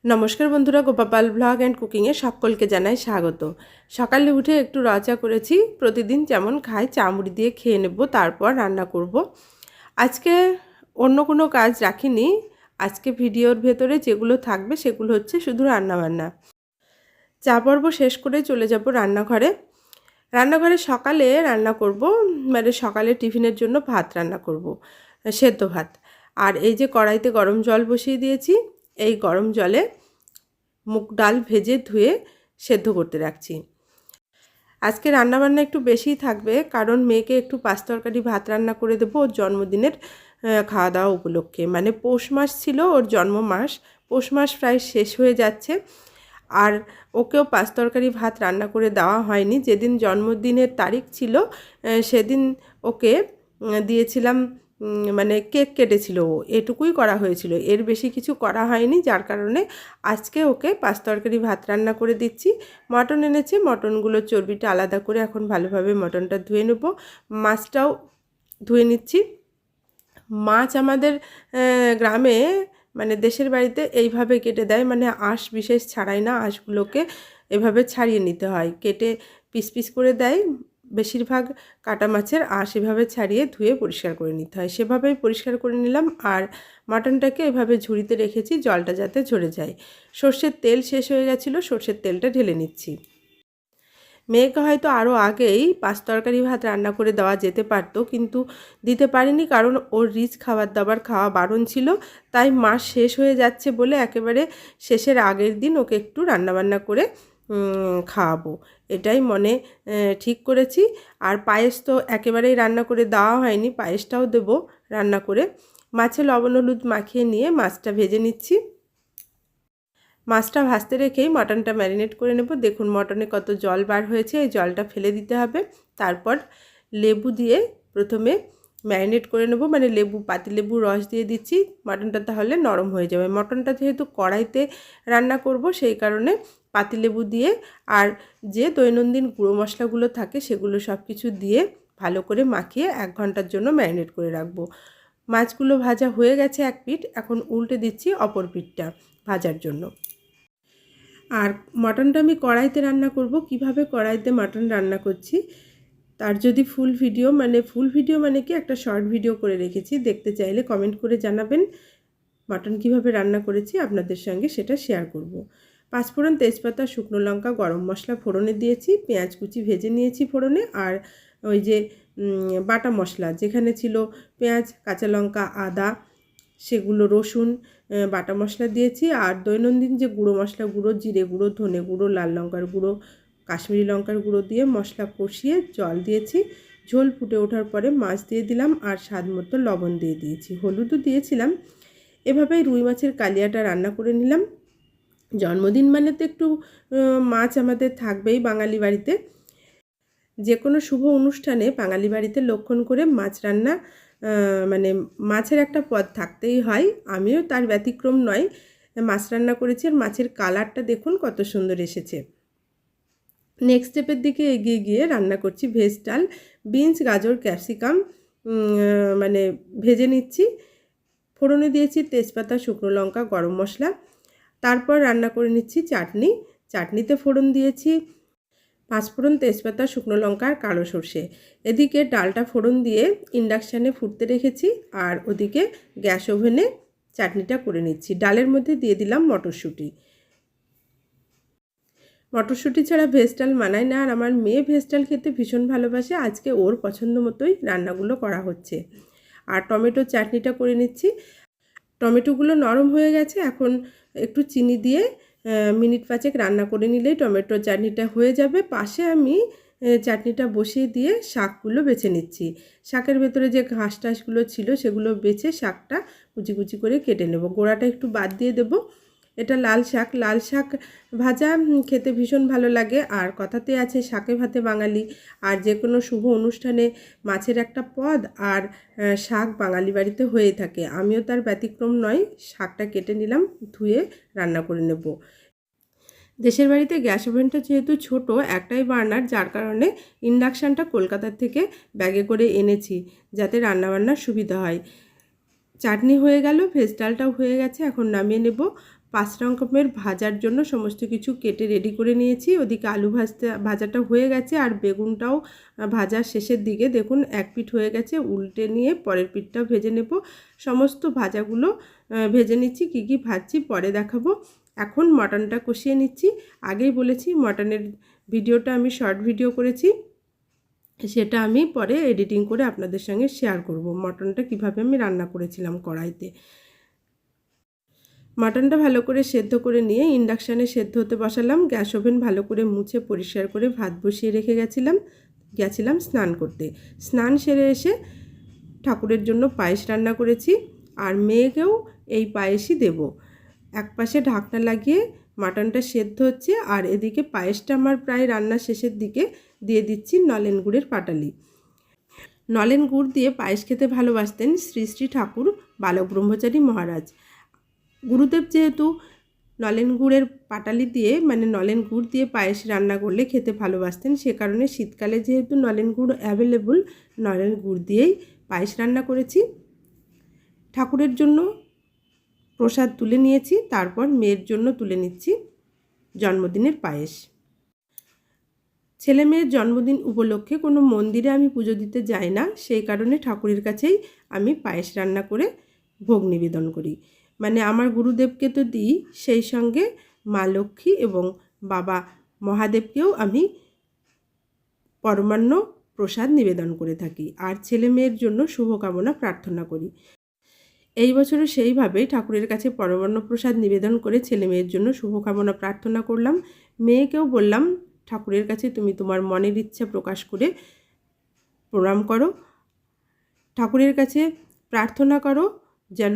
নমস্কার বন্ধুরা, গোপাপাল blog and কুকিংয়ে সকলকে জানাই স্বাগত। সকালে উঠে একটু চা করেছি। প্রতিদিন যেমন খাই চা মুড়ি দিয়ে খেয়ে নেব, তারপর রান্না করব। আজকে অন্য কোনো কাজ রাখিনি। আজকে ভিডিওর ভেতরে যেগুলো থাকবে সেগুলো হচ্ছে শুধু রান্নাবান্না। চা পর্ব শেষ করে চলে যাব রান্নাঘরে। রান্নাঘরে সকালে রান্না করব, মানে সকালে টিফিনের জন্য ভাত রান্না করব, সেদ্ধ ভাত। আর এই যে কড়াইতে গরম জল বসিয়ে দিয়েছি, এই গরম জলে মুগ ডাল ভেজে ধুয়ে সেদ্ধ করতে রাখছি। আজকে রান্নাবান্না একটু বেশিই থাকবে, কারণ মেয়েকে একটু পাঁচ তরকারি ভাত রান্না করে দেবো ওর জন্মদিনের খাওয়া দাওয়া উপলক্ষে। মানে পৌষ মাস ছিল ওর জন্ম মাস, পৌষ মাস প্রায় শেষ হয়ে যাচ্ছে। আর ওকেও পাঁচ তরকারি ভাত রান্না করে দেওয়া হয়নি। যেদিন জন্মদিনের তারিখ ছিল সেদিন ওকে দিয়েছিলাম, মানে কেক কেটেছিল, ও এটুকুই করা হয়েছিল, এর বেশি কিছু করা হয়নি। যার কারণে আজকে ওকে পাঁচ তরকারি ভাত রান্না করে দিচ্ছি। মটন এনেছে, মটনগুলোর চর্বিটা আলাদা করে এখন ভালোভাবে মটনটা ধুয়ে নেব। মাছটাও ধুয়ে নিচ্ছি। মাছ আমাদের গ্রামে, মানে দেশের বাড়িতে এইভাবে কেটে দেয়, মানে আঁশ বিশেষ ছাড়াই না, আঁশগুলোকে এভাবে ছাড়িয়ে নিতে হয়, কেটে পিস পিস করে দেয়। বেশিরভাগ কাটা মাছের আঁশ এভাবে ছাড়িয়ে ধুয়ে পরিষ্কার করে নিতে হয়, সেভাবেই পরিষ্কার করে নিলাম। আর মাটনটাকে এভাবে ঝুড়িতে রেখেছি, জলটা যাতে ঝরে যায়। সর্ষের তেল শেষ হয়ে গেছিলো, সর্ষের তেলটা ঢেলে নিচ্ছি। মেয়েকে হয়তো আরও আগেই পাঁচ তরকারি ভাত রান্না করে দেওয়া যেতে পারতো, কিন্তু দিতে পারিনি, কারণ ওর রিচ খাবার দাবার খাওয়া বারণ ছিল। তাই মাস শেষ হয়ে যাচ্ছে বলে একেবারে শেষের আগের দিন ওকে একটু রান্নাবান্না করে খাওয়াবো, এটাই মনে ঠিক করেছি। আর পায়েস তো একেবারেই রান্না করে দেওয়া হয়নি, পায়েসটাও দেবো রান্না করে। মাছে লবণ হলুদ মাখিয়ে নিয়ে মাছটা ভেজে নিচ্ছি। মাছটা ভাজতে রেখেই মটনটা ম্যারিনেট করে নেব। দেখুন মটনে কত জল বার হয়েছে, এই জলটা ফেলে দিতে হবে। তারপর লেবু দিয়ে প্রথমে ম্যারিনেট করে নেব, মানে পাতিলেবু রস দিয়ে দিচ্ছি। মটনটা তাহলে নরম হয়ে যাবে। মটনটা যেহেতু কড়াইতে রান্না করব, সেই কারণে পাতিলেবু দিয়ে আর যে দৈনন্দিন গুঁড়ো মশলাগুলো থাকে সেগুলো সব কিছু দিয়ে ভালো করে মাখিয়ে 1 ঘন্টার জন্য ম্যারিনেট করে রাখবো। মাছগুলো ভাজা হয়ে গেছে এক পিঠ, এখন উল্টে দিচ্ছি অপর পিঠটা ভাজার জন্য। আর মটনটা আমি কড়াইতে রান্না করব। কিভাবে কড়াইতে মটন রান্না করছি তার যদি ফুল ভিডিও মানে কি একটা শর্ট ভিডিও করে রেখেছি, দেখতে চাইলে কমেন্ট করে জানাবেন। মটন কিভাবে রান্না করেছি আপনাদের সঙ্গে সেটা শেয়ার করব। পাঁচফোড়ন, তেজপাতা, শুকনো লঙ্কা, গরম মশলা ফোড়নে দিয়েছি, পেঁয়াজ কুচি ভেজে নিয়েছি ফোড়নে। আর ওই যে বাটা মশলা যেখানে ছিল পেঁয়াজ, কাঁচা লঙ্কা, আদা, সেগুলো রসুন বাটা মশলা দিয়েছি। আর দৈনন্দিন যে গুঁড়ো মশলা, জিরে গুঁড়ো, ধনে গুঁড়ো, লাল লঙ্কার গুঁড়ো, কাশ্মীরি লঙ্কার গুঁড়ো দিয়ে মশলা কষিয়ে জল দিয়েছি। ঝোল ফুটে ওঠার পরে মাছ দিয়ে দিলাম, আর স্বাদ মতো লবণ দিয়ে দিয়েছি, হলুদও দিয়েছিলাম। এভাবেই রুই মাছের কালিয়াটা রান্না করে নিলাম। জন্মদিন মানে তো একটু মাছ আমাদের থাকবেই বাঙালি বাড়িতে। যে কোনো শুভ অনুষ্ঠানে বাঙালি বাড়িতে লক্ষণ করে মাছ রান্না, মানে মাছের একটা পদ থাকতেই হয়। আমিও তার ব্যতিক্রম নয়, মাছ রান্না করেছি। আর মাছের কালারটা দেখুন কত সুন্দর এসেছে। নেক্সট স্টেপের দিকে এগিয়ে গিয়ে রান্না করছি ভেজ ডাল। বিনস, গাজর, ক্যাপসিকাম মানে ভেজে নিচ্ছি। ফোড়নে দিয়েছি তেজপাতা, শুকনো লঙ্কা, গরম মশলা। তারপর রান্না করে নিচ্ছি চাটনি। চাটনিতে ফোড়ন দিয়েছি পাঁচফোড়ন, তেজপাতা, শুকনো লঙ্কা আর কালো সর্ষে। এদিকে ডালটা ফোড়ন দিয়ে ইন্ডাকশানে ফুটতে রেখেছি, আর ওদিকে গ্যাস ওভেনে চাটনিটা করে নিচ্ছি। ডালের মধ্যে দিয়ে দিলাম মটরশুঁটি। মটরশুঁটি ছাড়া ভেজ ডাল মানায় না, আর আমার মেয়ে ভেজ ডাল খেতে ভীষণ ভালোবাসে। আজকে ওর পছন্দ মতোই রান্নাগুলো করা হচ্ছে। আর টমেটোর চাটনিটা করে নিচ্ছি। টমেটোগুলো নরম হয়ে গেছে, এখন একটু চিনি দিয়ে মিনিট 5 রান্না করে নিলেই টমেটোর চাটনিটা হয়ে যাবে। পাশে আমি চাটনিটা বসিয়ে দিয়ে শাকগুলো বেছে নিচ্ছি। শাকের ভেতরে যে ঘাস টাসগুলো ছিল সেগুলো বেছে শাকটা কুচি কুচি করে কেটে নেব। গোড়াটা একটু বাদ দিয়ে দেব। এটা লাল শাক ভাজা খেতে ভীষণ ভালো লাগে। আর কথাতে আছে শাকে ভাতে বাঙালি। আর যে কোনো শুভ অনুষ্ঠানে মাছের একটা পদ আর শাক বাঙালি বাড়িতে হয়েই থাকে, আমিও তার ব্যতিক্রম নয়। শাকটা কেটে নিলাম, ধুয়ে রান্না করে নেব। দেশের বাড়িতে গ্যাস ওভেনটা যেহেতু ছোট, একটাই বার্নার, যার কারণে ইন্ডাকশানটা কলকাতার থেকে ব্যাগে করে এনেছি যাতে রান্নাবান্নার সুবিধা হয়। চাটনি হয়ে গেল, ভেজ ডালটাও হয়ে গেছে, এখন নামিয়ে নেব। 5 রকমের ভাজার জন্য সমস্ত কিছু কেটে রেডি করে নিয়েছি। ওদিকে আলু ভাজাটা হয়ে গেছে, আর বেগুনটাও ভাজার শেষের দিকে দেখুন এক পিঠ হয়ে গেছে, উল্টে নিয়ে পরের পিঠটাও ভেজে নেব। সমস্ত ভাজাগুলো ভেজে নিচ্ছি, কী কী ভাজছি পরে দেখাবো। এখন মটনটা কষিয়ে নিচ্ছি। আগেই বলেছি মটনের ভিডিওটা আমি শর্ট ভিডিও করেছি, সেটা আমি পরে এডিটিং করে আপনাদের সঙ্গে শেয়ার করব। মটনটা কিভাবে আমি রান্না করেছিলাম কড়াইতে। মাটনটা ভালো করে সেদ্ধ করে নিয়ে ইন্ডাকশানে সেদ্ধ হতে বসালাম। গ্যাস ওভেন ভালো করে মুছে পরিষ্কার করে ভাত বসিয়ে রেখে গেছিলাম স্নান করতে। স্নান সেরে এসে ঠাকুরের জন্য পায়েস রান্না করেছি, আর মেয়েকেও এই পায়েসই দেব। এক পাশে ঢাকনা লাগিয়ে মাটনটা সেদ্ধ হচ্ছে, আর এদিকে পায়েসটা আমার প্রায় রান্নার শেষের দিকে দিয়ে দিচ্ছি নলেন গুড়ের পাটালি। নলেন গুড় দিয়ে পায়েস খেতে ভালোবাসতেন শ্রী শ্রী ঠাকুর বালক ব্রহ্মচারী মহারাজ। গুরুদেব যেহেতু নলেন গুড়ের পাটালি দিয়ে মানে নলেন গুড় দিয়ে পায়েস রান্না করলে খেতে ভালোবাসতেন, সে কারণে শীতকালে যেহেতু নলেন গুড় অ্যাভেলেবল, নলেন গুড় দিয়েই পায়েস রান্না করেছি। ঠাকুরের জন্য প্রসাদ তুলে নিয়েছি, তারপর মেয়ের জন্য তুলে নিচ্ছি জন্মদিনের পায়েস। ছেলে মেয়ের জন্মদিন উপলক্ষে কোনো মন্দিরে আমি পুজো দিতে যাই না, সেই কারণে ঠাকুরের কাছেই আমি পায়েস রান্না করে ভোগ নিবেদন করি। মানে আমার গুরুদেবকে তো দিই, সেই সঙ্গে মা লক্ষ্মী এবং বাবা মহাদেবকেও আমি পরমান্ন প্রসাদ নিবেদন করে থাকি, আর ছেলে মেয়ের জন্য শুভকামনা প্রার্থনা করি। এই বছরও সেইভাবেই ঠাকুরের কাছে পরমান্ন প্রসাদ নিবেদন করে ছেলে মেয়ের জন্য শুভকামনা প্রার্থনা করলাম। মেয়েকেও বললাম ঠাকুরের কাছে তুমি তোমার মনের ইচ্ছা প্রকাশ করে প্রণাম করো, ঠাকুরের কাছে প্রার্থনা করো যেন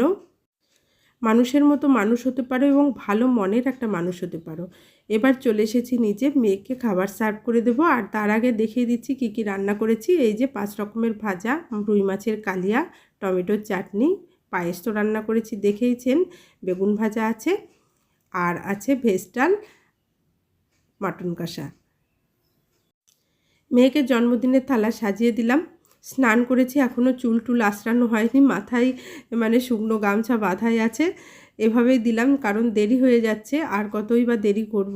মানুষের মতো মানুষ হতে পারো এবং ভালো মনের একটা মানুষ হতে পারো। এবার চলে এসেছি নিচে, মেয়েকে খাবার সার্ভ করে দেবো, আর তার আগে দেখিয়ে দিচ্ছি কী কী রান্না করেছি। এই যে 5 রকমের ভাজা, রুই মাছের কালিয়া, টমেটোর চাটনি, পায়েস তো রান্না করেছি দেখেইছেন, বেগুন ভাজা আছে, আর আছে ভেজ ডাল, মাটন কষা। মেয়েকে জন্মদিনের থালা সাজিয়ে দিলাম। স্নান করেছি, এখনও চুল টুল আঁচড়ানো হয়নি, মাথায় মানে শুকনো গামছা বাঁধাই আছে। এভাবেই দিলাম কারণ দেরি হয়ে যাচ্ছে, আর কতই বা দেরি করব।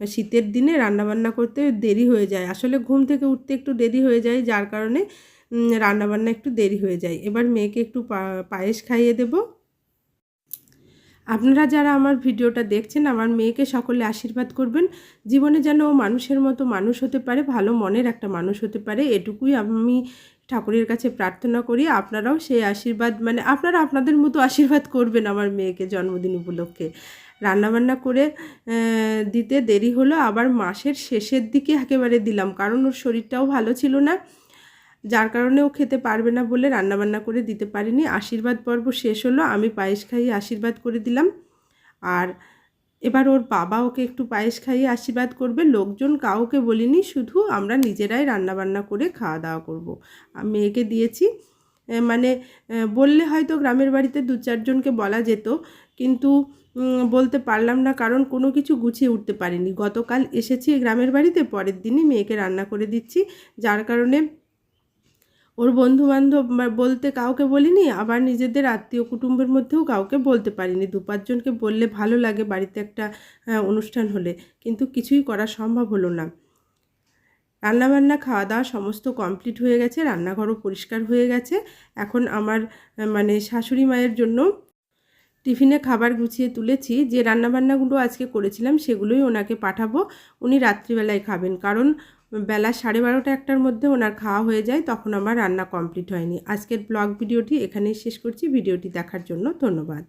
শীতের দিনে রান্নাবান্না করতে দেরি হয়ে যায়, আসলে ঘুম থেকে উঠতে একটু দেরি হয়ে যায়, যার কারণে রান্নাবান্না একটু দেরি হয়ে যায়। এবার মেয়েকে একটু পায়েস খাইয়ে দেব। আপনারা যারা আমার ভিডিওটা দেখছেন, আমার মেয়েকে সকলে আশীর্বাদ করবেন, জীবনে যেন ও মানুষের মতো মানুষ হতে পারে, ভালো মনের একটা মানুষ হতে পারে, এটুকুই আমি ঠাকুরের কাছে প্রার্থনা করি। আপনারাও সেই আশীর্বাদ মানে আপনারা আপনাদের মতো আশীর্বাদ করবেন আমার মেয়েকে জন্মদিন উপলক্ষে। রান্নাবান্না করে দিতে দেরি হলো, আবার মাসের শেষের দিকে একেবারে দিলাম, কারণ ওর শরীরটাও ভালো ছিল না, যার কারণে ও খেতে পারবে না বলে রান্নাবান্না করে দিতে পারিনি। আশীর্বাদ পর্ব শেষ হলো, আমি পায়েস খাইয়ে আশীর্বাদ করে দিলাম, আর এবার ওর বাবা ওকে একটু পায়েস খাইয়ে আশীর্বাদ করবে। লোকজন কাউকে বলিনি, শুধু আমরা নিজেরাই রান্নাবান্না করে খাওয়া দাওয়া করব। মেয়েকে দিয়েছি, মানে বললে হয়তো গ্রামের বাড়িতে 2-4 জনকে বলা যেত, কিন্তু বলতে পারলাম না, কারণ কোনো কিছু গুছিয়ে উঠতে পারিনি। গতকাল এসেছি গ্রামের বাড়িতে, পরের দিনই মেয়েকে রান্না করে দিচ্ছি, যার কারণে ওর বন্ধুবান্ধব বলতে কাউকে বলিনি, আবার নিজেদের আত্মীয় কুটুম্বের মধ্যেও কাউকে বলতে পারিনি। 2-5 জনকে বললে ভালো লাগে বাড়িতে একটা অনুষ্ঠান হলে, কিন্তু কিছুই করা সম্ভব হলো না। রান্নাবান্না খাওয়া দাওয়া সমস্ত কমপ্লিট হয়ে গেছে, রান্নাঘরও পরিষ্কার হয়ে গেছে। এখন আমার মানে শাশুড়ি মায়ের জন্য টিফিনে খাবার গুছিয়ে তুলেছি। যে রান্নাবান্নাগুলো আজকে করেছিলাম সেগুলোই ওনাকে পাঠাবো, উনি রাত্রিবেলায় খাবেন, কারণ বেলা 12:30-1টার মধ্যে ওনার খাওয়া হয়ে যায়, তখন আমার রান্না কমপ্লিট হয়নি। আজকের ব্লগ ভিডিওটি এখানেই শেষ করছি। ভিডিওটি দেখার জন্য ধন্যবাদ।